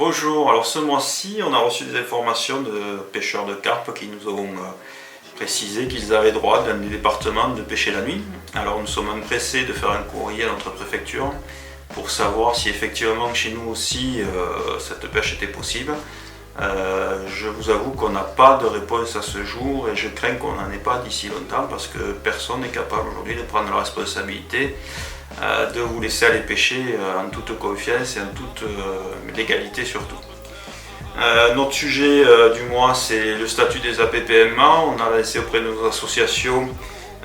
Bonjour, alors ce mois-ci on a reçu des informations de pêcheurs de carpe qui nous ont précisé qu'ils avaient droit dans les départements de pêcher la nuit. Alors nous sommes empressés de faire un courrier à notre préfecture pour savoir si effectivement chez nous aussi cette pêche était possible. Je vous avoue qu'on n'a pas de réponse à ce jour et je crains qu'on n'en ait pas d'ici longtemps parce que personne n'est capable aujourd'hui de prendre la responsabilité de vous laisser aller pêcher en toute confiance et en toute légalité surtout. Notre sujet du mois, c'est le statut des APPMA. On a lancé auprès de nos associations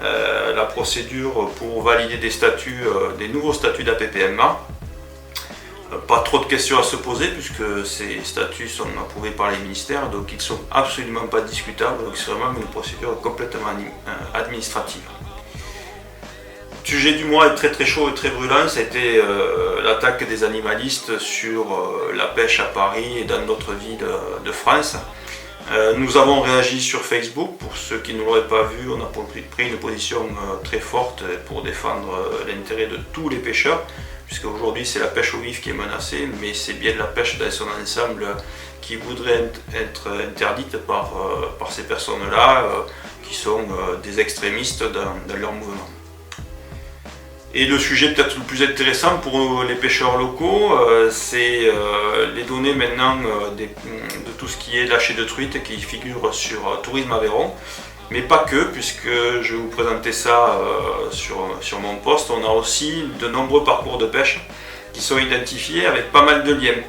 la procédure pour valider des statuts, des nouveaux statuts d'APPMA. Pas trop de questions à se poser puisque ces statuts sont approuvés par les ministères, donc ils ne sont absolument pas discutables, donc c'est vraiment une procédure complètement administrative. Le sujet du mois est très chaud et très brûlant, ça a été l'attaque des animalistes sur la pêche à Paris et dans d'autres villes de France. Nous avons réagi sur Facebook, pour ceux qui ne l'auraient pas vu, on a pris une position très forte pour défendre l'intérêt de tous les pêcheurs, puisque aujourd'hui c'est la pêche au vif qui est menacée, mais c'est bien la pêche dans son ensemble qui voudrait être interdite par ces personnes-là, qui sont des extrémistes dans leur mouvement. Et le sujet peut-être le plus intéressant pour les pêcheurs locaux, c'est les données maintenant de tout ce qui est lâcher de truites qui figure sur Tourisme Aveyron. Mais pas que, puisque je vais vous présenter ça sur mon post. On a aussi de nombreux parcours de pêche qui sont identifiés avec pas mal de liens.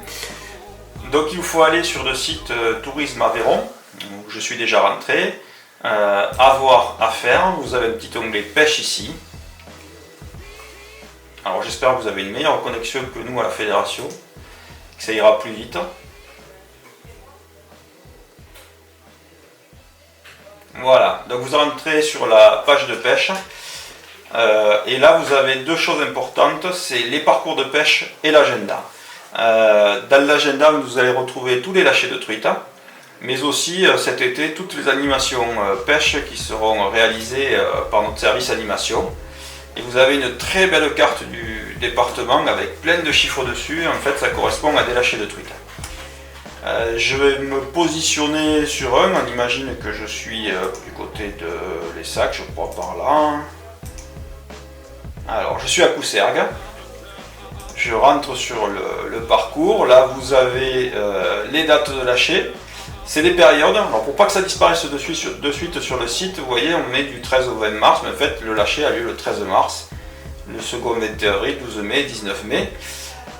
Donc il vous faut aller sur le site Tourisme Aveyron, où je suis déjà rentré. Avoir à faire, vous avez un petit onglet pêche ici. Alors j'espère que vous avez une meilleure connexion que nous à la fédération, que ça ira plus vite. Voilà, donc vous entrez sur la page de pêche et là vous avez deux choses importantes, c'est les parcours de pêche et l'agenda. Dans l'agenda vous allez retrouver tous les lâchers de truites, mais aussi cet été toutes les animations pêche qui seront réalisées par notre service animation. Et vous avez une très belle carte du département avec plein de chiffres dessus, en fait ça correspond à des lâchers de truites. Je vais me positionner sur un, on imagine que je suis du côté de l'Essac, je crois par là. Alors je suis à Coussergues, je rentre sur le parcours, là vous avez les dates de lâcher, c'est les périodes. Alors pour pas que ça disparaisse de suite sur le site, vous voyez on est du 13 au 20 mars, mais en fait le lâcher a lieu le 13 mars, le second 21 avril, 12 mai, 19 mai.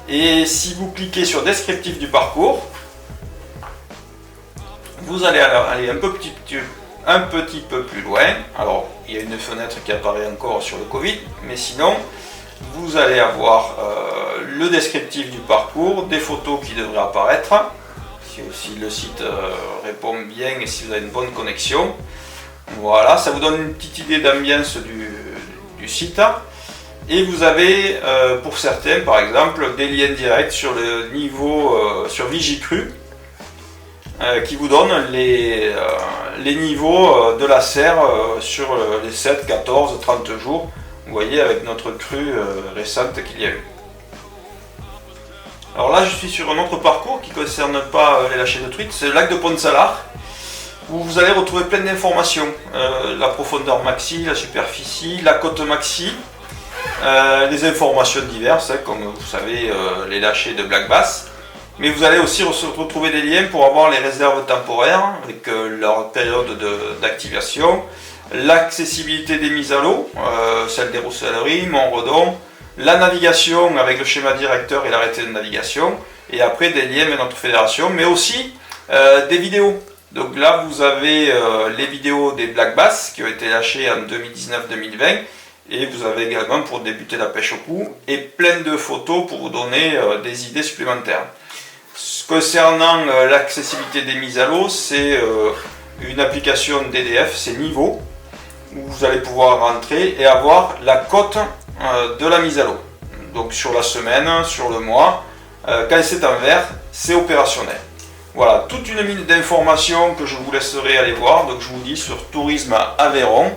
Et si vous cliquez sur descriptif du parcours, vous allez aller un petit peu plus loin. Alors il y a une fenêtre qui apparaît encore sur le Covid, mais sinon vous allez avoir le descriptif du parcours, des photos qui devraient apparaître, si le site répond bien et si vous avez une bonne connexion. Voilà, ça vous donne une petite idée d'ambiance du site. Et vous avez pour certains par exemple des liens directs sur le niveau sur Vigicru, qui vous donne les niveaux de la serre sur les 7, 14, 30 jours. Vous voyez avec notre crue récente qu'il y a eu. Alors là je suis sur un autre parcours qui ne concerne pas les lâchers de truites, c'est le lac de Pont-de-Salard, où vous allez retrouver plein d'informations. La profondeur maxi, la superficie, la cote maxi, des informations diverses, comme vous savez les lâchers de black bass. Mais vous allez aussi retrouver des liens pour avoir les réserves temporaires avec leur période d'activation, l'accessibilité des mises à l'eau, celle des rousselleries, Montredon, la navigation avec le schéma directeur et l'arrêté de navigation, et après des liens avec notre fédération, mais aussi des vidéos. Donc là vous avez les vidéos des black bass qui ont été lâchées en 2019-2020, et vous avez également pour débuter la pêche au cou, et plein de photos pour vous donner des idées supplémentaires. Concernant l'accessibilité des mises à l'eau, c'est une application DDF, c'est Niveau, où vous allez pouvoir rentrer et avoir la cote de la mise à l'eau. Donc sur la semaine, sur le mois, quand c'est en vert, c'est opérationnel. Voilà, toute une mine d'informations que je vous laisserai aller voir. Donc je vous dis sur Tourisme Aveyron,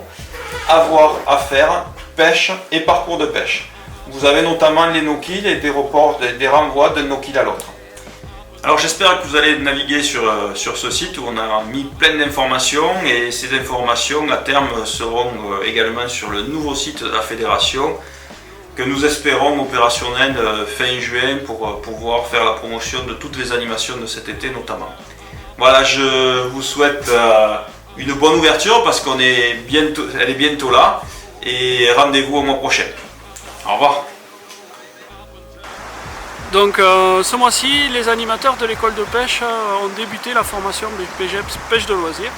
avoir à faire, pêche et parcours de pêche. Vous avez notamment les no-kill et des renvois d'un no-kill à l'autre. Alors j'espère que vous allez naviguer sur ce site où on a mis plein d'informations, et ces informations à terme seront également sur le nouveau site de la fédération que nous espérons opérationnel fin juin pour pouvoir faire la promotion de toutes les animations de cet été notamment. Voilà, je vous souhaite une bonne ouverture parce qu'elle est bientôt là, et rendez-vous au mois prochain. Au revoir. Donc ce mois-ci, les animateurs de l'école de pêche ont débuté la formation des PGEPS pêche de loisirs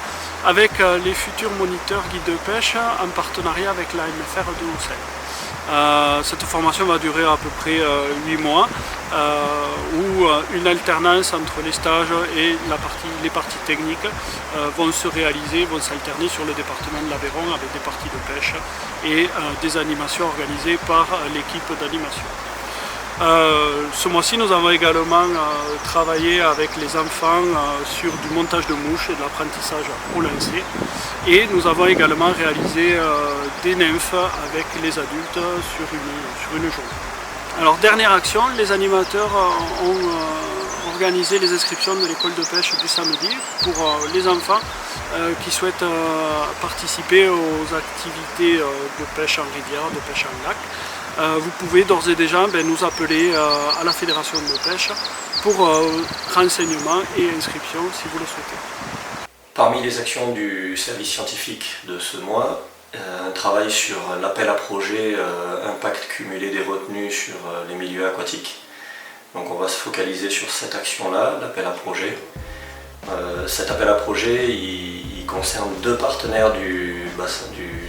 avec les futurs moniteurs guides de pêche en partenariat avec la MFR de Houssel. Cette formation va durer à peu près 8 mois, où une alternance entre les stages et les parties techniques vont se réaliser, vont s'alterner sur le département de l'Aveyron avec des parties de pêche et des animations organisées par l'équipe d'animation. Ce mois-ci, nous avons également travaillé avec les enfants sur du montage de mouches et de l'apprentissage au lancer. Et nous avons également réalisé des nymphes avec les adultes sur une journée. Alors, dernière action, les animateurs ont organisé les inscriptions de l'école de pêche du samedi pour les enfants qui souhaitent participer aux activités de pêche en rivière, de pêche en lac. Vous pouvez d'ores et déjà nous appeler à la fédération de pêche pour renseignements et inscriptions si vous le souhaitez. Parmi les actions du service scientifique de ce mois, un travail sur l'appel à projet impact cumulé des retenues sur les milieux aquatiques. Donc on va se focaliser sur cette action-là, l'appel à projet. Cet appel à projet, il concerne 2 partenaires du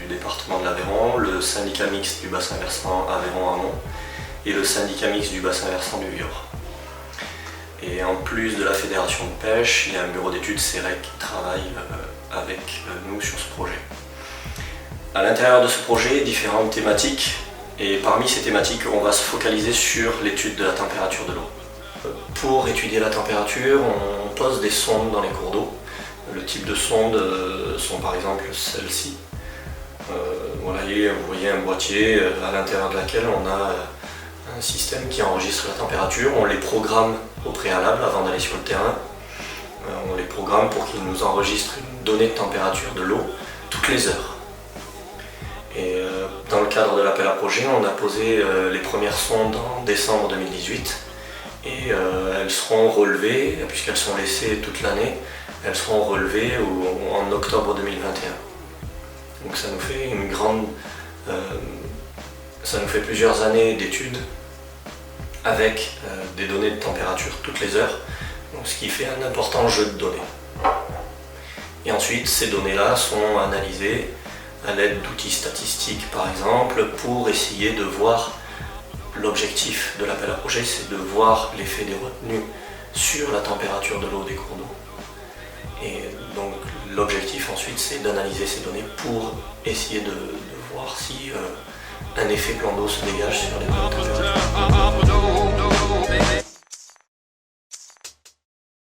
département de l'Aveyron, le syndicat mixte du bassin versant Aveyron-Amont et le syndicat mixte du bassin versant du Viaur. Et en plus de la fédération de pêche, il y a un bureau d'études CEREC qui travaille avec nous sur ce projet. À l'intérieur de ce projet, différentes thématiques, et parmi ces thématiques, on va se focaliser sur l'étude de la température de l'eau. Pour étudier la température, on pose des sondes dans les cours d'eau. Le type de sondes sont par exemple celles-ci. Vous voyez un boîtier à l'intérieur de laquelle on a un système qui enregistre la température. On les programme au préalable avant d'aller sur le terrain. On les programme pour qu'ils nous enregistrent une donnée de température de l'eau toutes les heures. Et dans le cadre de l'appel à projet, on a posé les premières sondes en décembre 2018 et elles seront relevées, puisqu'elles sont laissées toute l'année, elles seront relevées en octobre 2021. Donc ça nous fait ça nous fait plusieurs années d'études avec des données de température toutes les heures, donc ce qui fait un important jeu de données. Et ensuite, ces données-là sont analysées à l'aide d'outils statistiques par exemple, pour essayer de voir l'objectif de l'appel à projet, c'est de voir l'effet des retenues sur la température de l'eau des cours d'eau. Et donc l'objectif ensuite, c'est d'analyser ces données pour essayer de voir si un effet plan d'eau se dégage sur les températures.